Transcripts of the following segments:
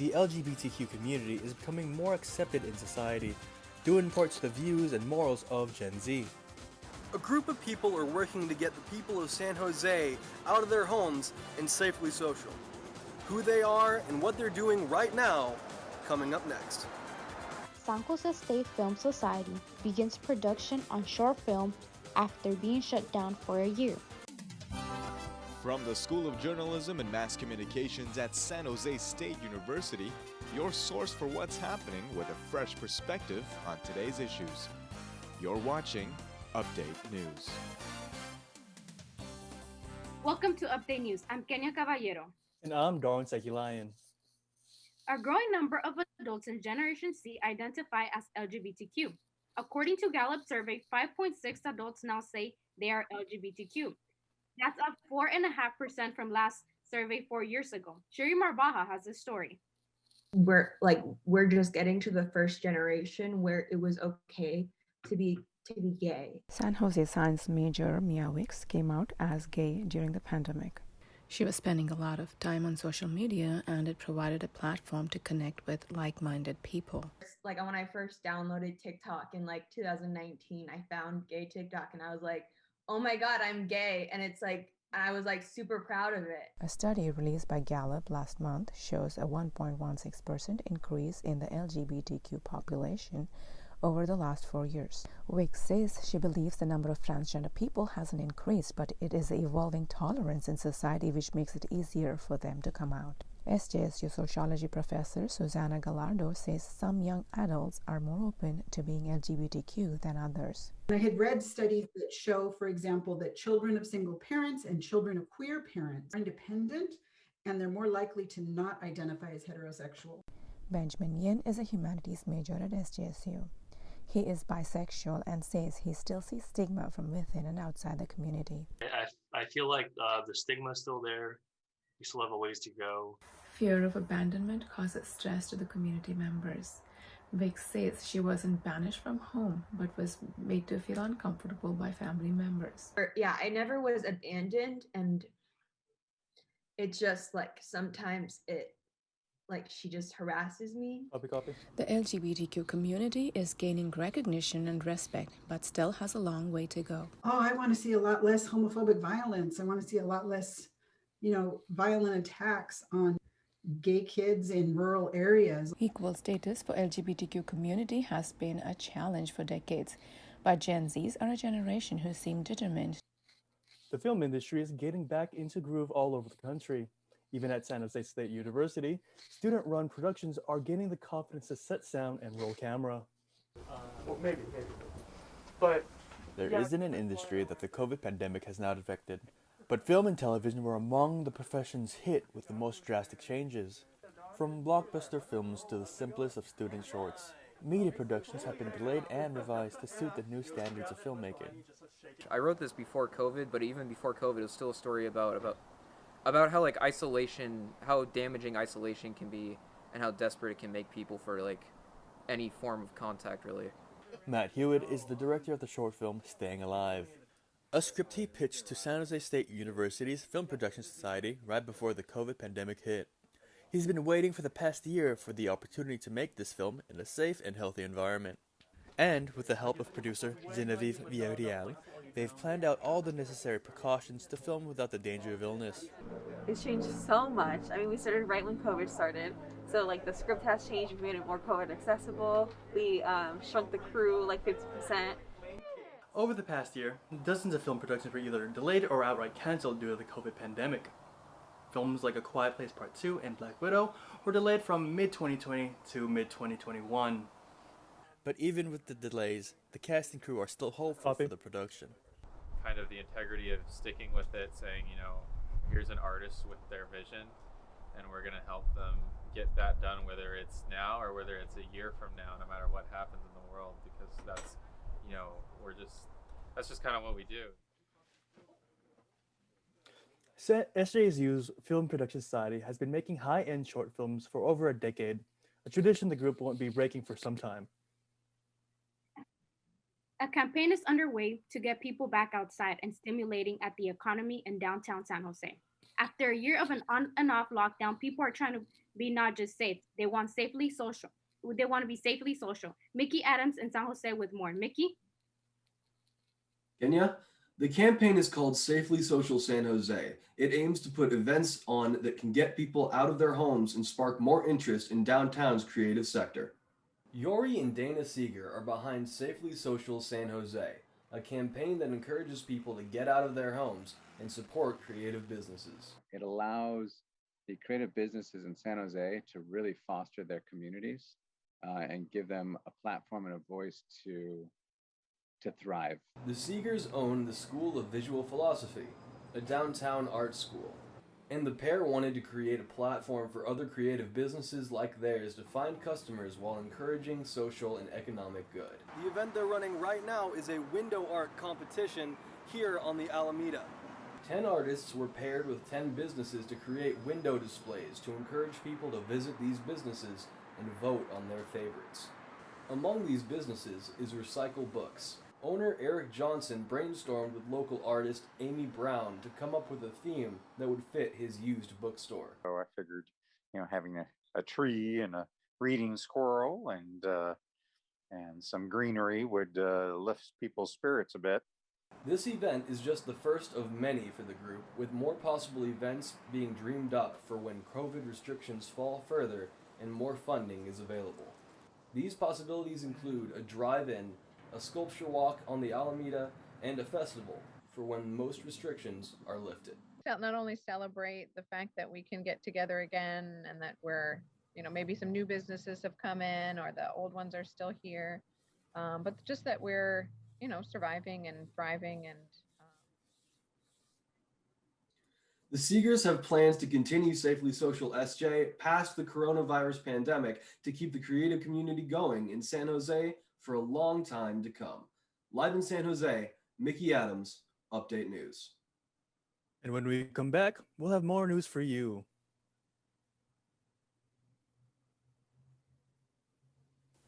the LGBTQ community is becoming more accepted in society, due in part to the views and morals of Gen Z. A group of people are working to get the people of San Jose out of their homes and safely social. Who they are and what they're doing right now, coming up next. San Jose State Film Society begins production on short film after being shut down for a year. From the School of Journalism and Mass Communications at San Jose State University, your source for what's happening with a fresh perspective on today's issues. You're watching Update News. Welcome to Update News. I'm Kenya Caballero. And I'm Darwin Sekilayan. A growing number of adults in Generation C identify as LGBTQ. According to Gallup survey, 5.6 adults now say they are LGBTQ. That's up 4.5% from last survey 4 years ago. Shiri Marbaha has a story. We're just getting to the first generation where it was okay to be gay. San Jose science major Mia Wicks came out as gay during the pandemic. She was spending a lot of time on social media, and it provided a platform to connect with like-minded people. Like when I first downloaded TikTok in 2019, I found gay TikTok and I was like, oh my God, I'm gay. And I was super proud of it. A study released by Gallup last month shows a 1.16% increase in the LGBTQ population over the last 4 years. Wicks says she believes the number of transgender people hasn't increased, but it is the evolving tolerance in society which makes it easier for them to come out. SJSU sociology professor Susana Gallardo says some young adults are more open to being LGBTQ than others. I had read studies that show, for example, that children of single parents and children of queer parents are independent and they're more likely to not identify as heterosexual. Benjamin Yin is a humanities major at SJSU. He is bisexual and says he still sees stigma from within and outside the community. I feel like the stigma is still there. We still have a ways to go. Fear of abandonment causes stress to the community members. Wicks says she wasn't banished from home, but was made to feel uncomfortable by family members. Yeah, I never was abandoned, and it's just sometimes she just harasses me. Copy. The LGBTQ community is gaining recognition and respect, but still has a long way to go. Oh, I want to see a lot less homophobic violence. I want to see a lot less, violent attacks on gay kids in rural areas. Equal status for LGBTQ community has been a challenge for decades, but Gen Zs are a generation who seem determined. The film industry is getting back into groove all over the country. Even at San Jose State University, student-run productions are gaining the confidence to set sound and roll camera. Maybe. But there isn't an industry that the COVID pandemic has not affected. But film and television were among the professions hit with the most drastic changes. From blockbuster films to the simplest of student shorts, media productions have been delayed and revised to suit the new standards of filmmaking. I wrote this before COVID, but even before COVID, it was still a story about how isolation, how damaging isolation can be, and how desperate it can make people for any form of contact, really. Matt Hewitt is the director of the short film Staying Alive, a script he pitched to San Jose State University's Film Production Society right before the COVID pandemic hit. He's been waiting for the past year for the opportunity to make this film in a safe and healthy environment. And with the help of producer Genevieve Villarreal, they've planned out all the necessary precautions to film without the danger of illness. It's changed so much. We started right when COVID started. So the script has changed. We made it more COVID accessible. We shrunk the crew 50%. Over the past year, dozens of film productions were either delayed or outright cancelled due to the COVID pandemic. Films like A Quiet Place Part 2 and Black Widow were delayed from mid-2020 to mid-2021. But even with the delays, the cast and crew are still hopeful for the production. Kind of the integrity of sticking with it, saying, here's an artist with their vision, and we're going to help them get that done, whether it's now or whether it's a year from now, no matter what happens in the world, because that's, that's just kind of what we do. SJSU's Film Production Society has been making high-end short films for over a decade, a tradition the group won't be breaking for some time. A campaign is underway to get people back outside and stimulating at the economy in downtown San Jose. After a year of an on and off lockdown, people are trying to be not just safe, they want safely social. They want to be safely social. Mickey Adams in San Jose with more. Mickey? Kenya? The campaign is called Safely Social San Jose. It aims to put events on that can get people out of their homes and spark more interest in downtown's creative sector. Yori and Dana Seeger are behind Safely Social San Jose, a campaign that encourages people to get out of their homes and support creative businesses. It allows the creative businesses in San Jose to really foster their communities and give them a platform and a voice to thrive. The Seegers own the School of Visual Philosophy, a downtown art school, and the pair wanted to create a platform for other creative businesses like theirs to find customers while encouraging social and economic good. The event they're running right now is a window art competition here on the Alameda. 10 artists were paired with 10 businesses to create window displays to encourage people to visit these businesses and vote on their favorites. Among these businesses is Recycle Books. Owner Eric Johnson brainstormed with local artist Amy Brown to come up with a theme that would fit his used bookstore. So I figured, having a tree and a reading squirrel and some greenery would lift people's spirits a bit. This event is just the first of many for the group, with more possible events being dreamed up for when COVID restrictions fall further and more funding is available. These possibilities include a drive-in, a sculpture walk on the Alameda, and a festival for when most restrictions are lifted. Not only celebrate the fact that we can get together again and that we're, maybe some new businesses have come in or the old ones are still here, but just that we're, surviving and thriving and The Seegers have plans to continue Safely Social SJ past the coronavirus pandemic to keep the creative community going in San Jose for a long time to come. Live in San Jose, Mickey Adams, Update News. And when we come back, we'll have more news for you.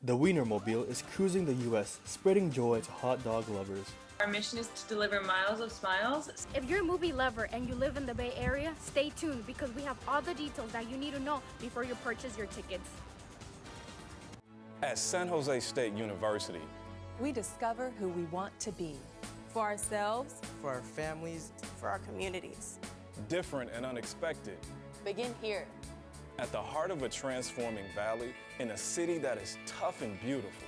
The Wienermobile is cruising the U.S., spreading joy to hot dog lovers. Our mission is to deliver miles of smiles. If you're a movie lover and you live in the Bay Area, stay tuned because we have all the details that you need to know before you purchase your tickets. At San Jose State University, we discover who we want to be. For ourselves, for our families, for our communities. Different and unexpected. Begin here. At the heart of a transforming valley, in a city that is tough and beautiful.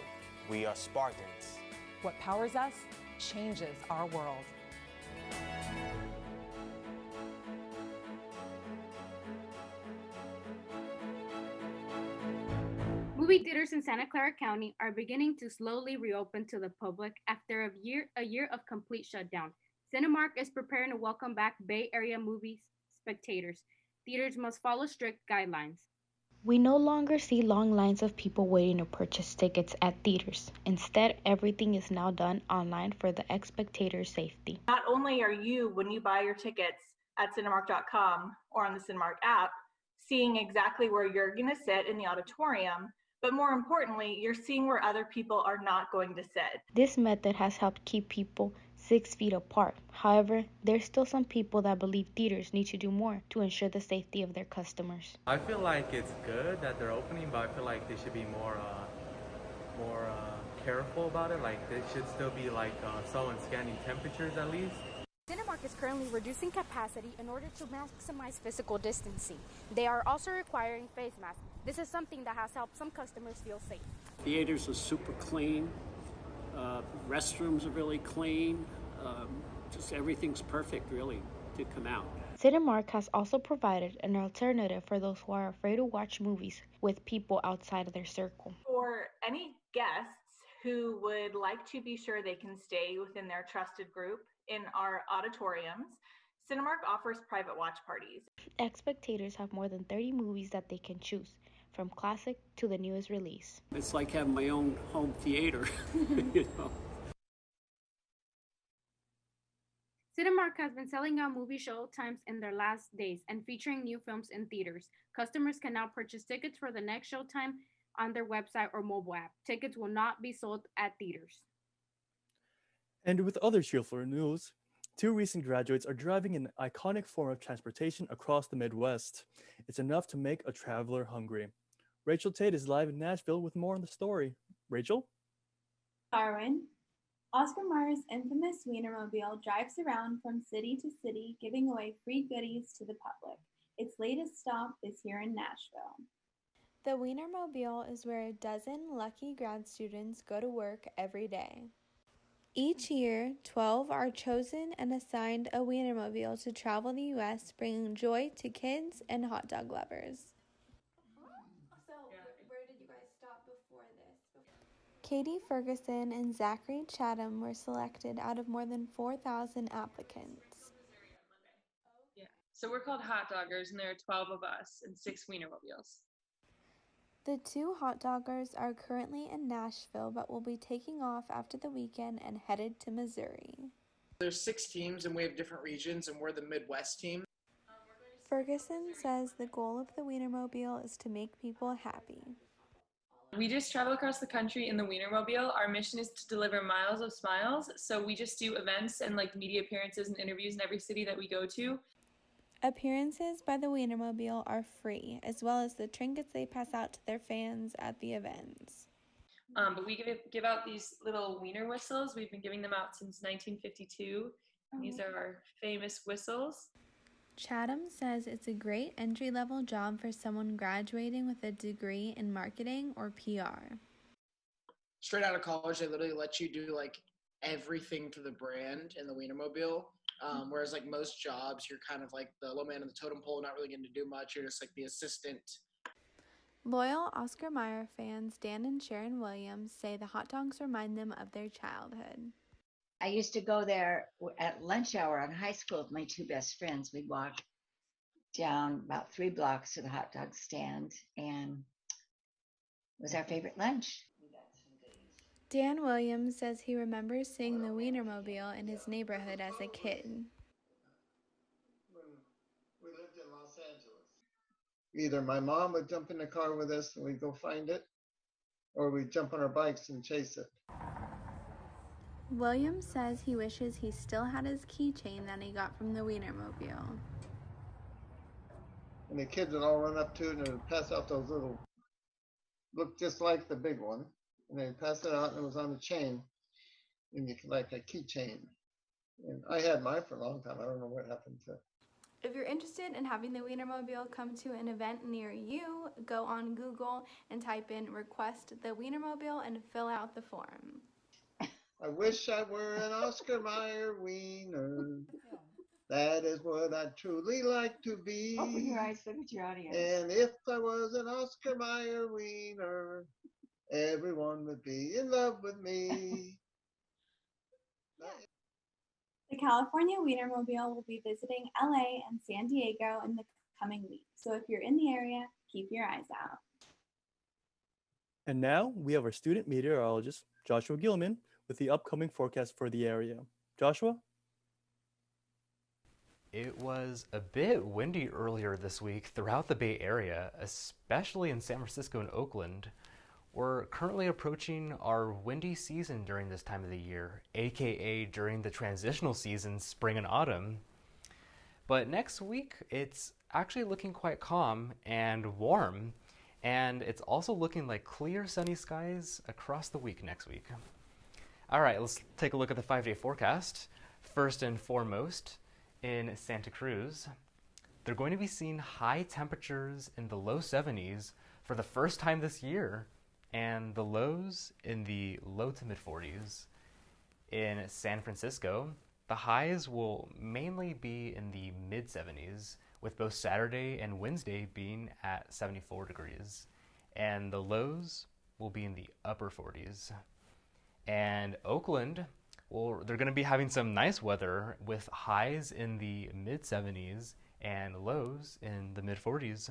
We are Spartans. What powers us changes our world. Movie theaters in Santa Clara County are beginning to slowly reopen to the public after a year of complete shutdown. Cinemark is preparing to welcome back Bay Area movie spectators. Theaters must follow strict guidelines. We no longer see long lines of people waiting to purchase tickets at theaters. Instead, everything is now done online for the spectator's safety. Not only are you, when you buy your tickets at Cinemark.com or on the Cinemark app, seeing exactly where you're going to sit in the auditorium, but more importantly, you're seeing where other people are not going to sit. This method has helped keep people 6 feet apart. However, there's still some people that believe theaters need to do more to ensure the safety of their customers. I feel like it's good that they're opening, but I feel like they should be more careful about it. Like they should still be someone scanning temperatures at least. Cinemark is currently reducing capacity in order to maximize physical distancing. They are also requiring face masks. This is something that has helped some customers feel safe. Theaters are super clean. Restrooms are really clean. Just everything's perfect, really, to come out. Cinemark has also provided an alternative for those who are afraid to watch movies with people outside of their circle. For any guests who would like to be sure they can stay within their trusted group in our auditoriums, Cinemark offers private watch parties. Spectators have more than 30 movies that they can choose, from classic to the newest release. It's like having my own home theater, you know. Cinemark has been selling out movie show times in their last days and featuring new films in theaters. Customers can now purchase tickets for the next showtime on their website or mobile app. Tickets will not be sold at theaters. And with other cheerful news, Two recent graduates are driving an iconic form of transportation across the Midwest. It's enough to make a traveler hungry. Rachel Tate is live in Nashville with more on the story. Rachel? Darwin. Oscar Mayer's infamous Wienermobile drives around from city to city giving away free goodies to the public. Its latest stop is here in Nashville. The Wienermobile is where a dozen lucky grad students go to work every day. Each year, 12 are chosen and assigned a Wienermobile to travel the U.S., bringing joy to kids and hot dog lovers. So, where did you guys stop before this? Katie Ferguson and Zachary Chatham were selected out of more than 4,000 applicants. Yeah. So we're called hot doggers, and there are 12 of us and 6 Wienermobiles. The two hot doggers are currently in Nashville, but will be taking off after the weekend and headed to Missouri. There's 6 teams, and we have different regions, and we're the Midwest team. Ferguson says the goal of the Wienermobile is to make people happy. We just travel across the country in the Wienermobile. Our mission is to deliver miles of smiles. So we just do events and like media appearances and interviews in every city that we go to. Appearances by the Wienermobile are free, as well as the trinkets they pass out to their fans at the events. But we give out these little wiener whistles. We've been giving them out since 1952. These are our famous whistles. Chatham says it's a great entry-level job for someone graduating with a degree in marketing or PR. Straight out of college, they literally let you do like everything for the brand in the Wienermobile. Whereas like most jobs, you're kind of like the low man on the totem pole, not really getting to do much. You're just like the assistant. Loyal Oscar Mayer fans Dan and Sharon Williams say the hot dogs remind them of their childhood. I used to go there at lunch hour in high school with my 2 best friends. We'd walk down about 3 blocks to the hot dog stand, and it was our favorite lunch. Dan Williams says he remembers seeing the Wienermobile in his neighborhood as a kid. When we lived in Los Angeles, either my mom would jump in the car with us and we'd go find it, or we'd jump on our bikes and chase it. Williams says he wishes he still had his keychain that he got from the Wienermobile. And the kids would all run up to it and would pass out those little, look just like the big one. And they'd pass it out and it was on the chain, and you could like a keychain. And I had mine for a long time. I don't know what happened to it. If you're interested in having the Wienermobile come to an event near you, go on Google and type in request the Wienermobile and fill out the form. I wish I were an Oscar Mayer wiener. That is what I'd truly like to be. Open your eyes, look at your audience. And if I was an Oscar Mayer wiener, everyone would be in love with me. The California Wienermobile will be visiting LA and San Diego in the coming weeks. So if you're in the area, keep your eyes out. And now we have our student meteorologist, Joshua Gilman, with the upcoming forecast for the area. Joshua? It was a bit windy earlier this week throughout the Bay Area, especially in San Francisco and Oakland. We're currently approaching our windy season during this time of the year, aka during the transitional seasons, spring and autumn. But next week, it's actually looking quite calm and warm, and it's also looking like clear sunny skies across the week next week. All right, let's take a look at the 5-day forecast. First and foremost, in Santa Cruz, they're going to be seeing high temperatures in the low 70s for the first time this year, and the lows in the low to mid 40s. In San Francisco, the highs will mainly be in the mid 70s, with both Saturday and Wednesday being at 74 degrees, and the lows will be in the upper 40s. And Oakland, well, they're going to be having some nice weather with highs in the mid 70s and lows in the mid 40s.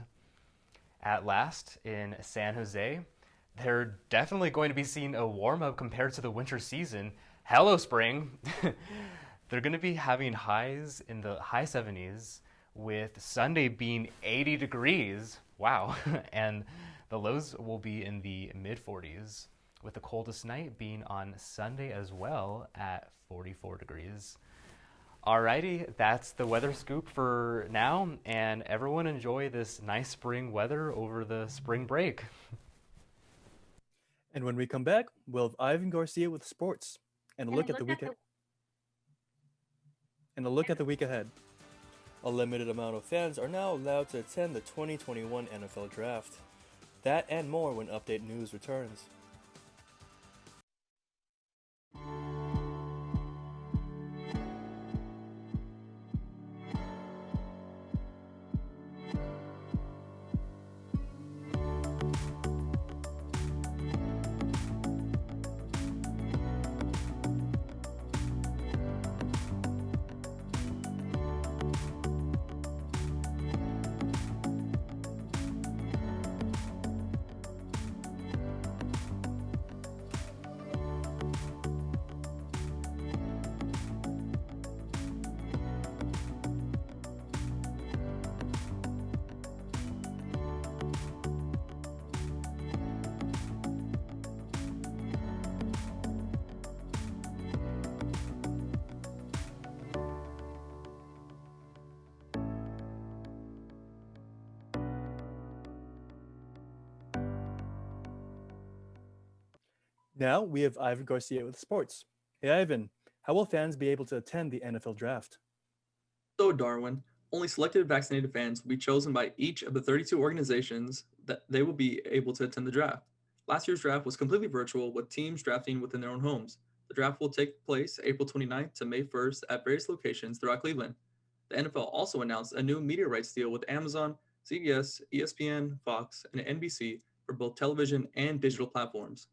At last, in San Jose, they're definitely going to be seeing a warm up compared to the winter season. Hello, spring! They're going to be having highs in the high 70s with Sunday being 80 degrees. Wow. And the lows will be in the mid 40s, with the coldest night being on Sunday as well at 44 degrees. Alrighty, that's the weather scoop for now, and everyone enjoy this nice spring weather over the spring break. And when we come back, we'll have Ivan Garcia with sports and a look at the week ahead. A limited amount of fans are now allowed to attend the 2021 NFL Draft. That and more when Update News returns. Now we have Ivan Garcia with sports. Hey Ivan, how will fans be able to attend the NFL Draft? So, Darwin, only selected vaccinated fans will be chosen by each of the 32 organizations that they will be able to attend the draft. Last year's draft was completely virtual, with teams drafting within their own homes. The draft will take place April 29th to May 1st at various locations throughout Cleveland. The NFL also announced a new media rights deal with Amazon, CBS, ESPN, Fox, and NBC for both television and digital platforms.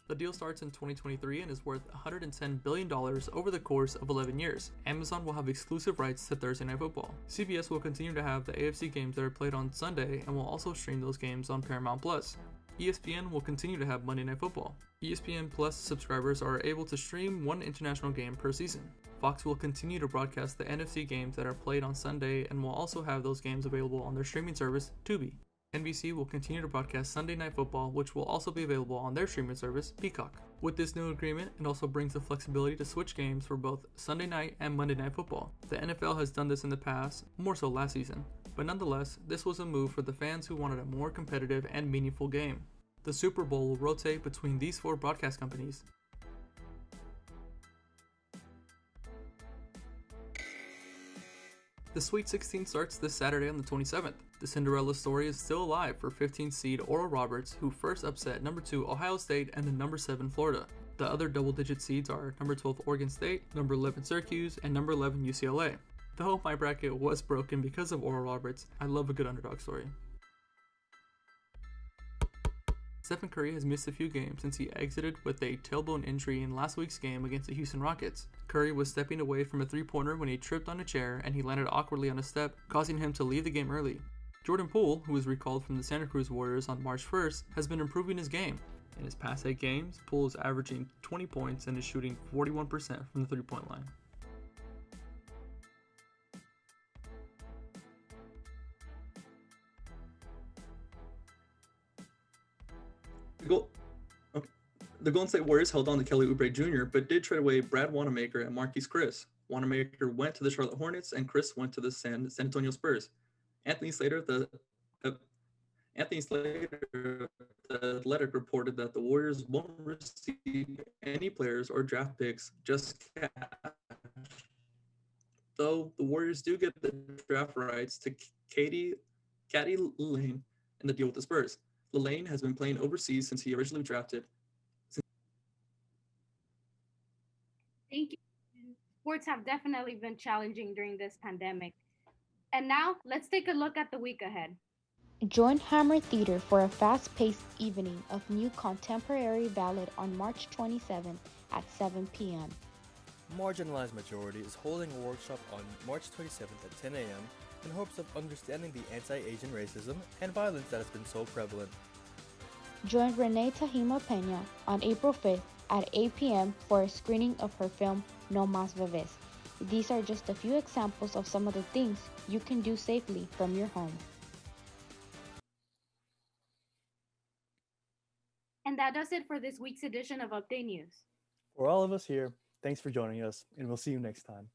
The deal starts in 2023 and is worth $110 billion over the course of 11 years. Amazon will have exclusive rights to Thursday Night Football. CBS will continue to have the AFC games that are played on Sunday and will also stream those games on Paramount+. ESPN will continue to have Monday Night Football. ESPN Plus subscribers are able to stream one international game per season. Fox will continue to broadcast the NFC games that are played on Sunday and will also have those games available on their streaming service, Tubi. NBC will continue to broadcast Sunday Night Football, which will also be available on their streaming service, Peacock. With this new agreement, it also brings the flexibility to switch games for both Sunday Night and Monday Night Football. The NFL has done this in the past, more so last season, but nonetheless, this was a move for the fans who wanted a more competitive and meaningful game. The Super Bowl will rotate between these four broadcast companies. The Sweet 16 starts this Saturday on the 27th. The Cinderella story is still alive for 15th seed Oral Roberts, who first upset number 2 Ohio State and then number 7 Florida. The other double-digit seeds are number 12 Oregon State, number 11 Syracuse, and number 11 UCLA. Though my bracket was broken because of Oral Roberts, I love a good underdog story. Stephen Curry has missed a few games since he exited with a tailbone injury in last week's game against the Houston Rockets. Curry was stepping away from a three-pointer when he tripped on a chair and he landed awkwardly on a step, causing him to leave the game early. Jordan Poole, who was recalled from the Santa Cruz Warriors on March 1st, has been improving his game. In his past 8 games, Poole is averaging 20 points and is shooting 41% from the three-point line. The Golden State Warriors held on to Kelly Oubre Jr., but did trade away Brad Wanamaker and Marquise Chris. Wanamaker went to the Charlotte Hornets, and Chris went to the San Antonio Spurs. Anthony Slater, the Athletic, reported that the Warriors won't receive any players or draft picks, just cash. Though the Warriors do get the draft rights to Katie Lane in the deal with the Spurs. Lane has been playing overseas since he originally drafted. Thank you. Sports have definitely been challenging during this pandemic. And now, let's take a look at the week ahead. Join Hammer Theater for a fast-paced evening of new contemporary ballad on March 27th at 7 p.m. Marginalized Majority is holding a workshop on March 27th at 10 a.m. in hopes of understanding the anti-Asian racism and violence that has been so prevalent. Join Renee Tahima Peña on April 5th at 8 p.m. for a screening of her film No Más Bebés. These are just a few examples of some of the things you can do safely from your home. And that does it for this week's edition of Update News. For all of us here, Thanks for joining us, and we'll see you next time.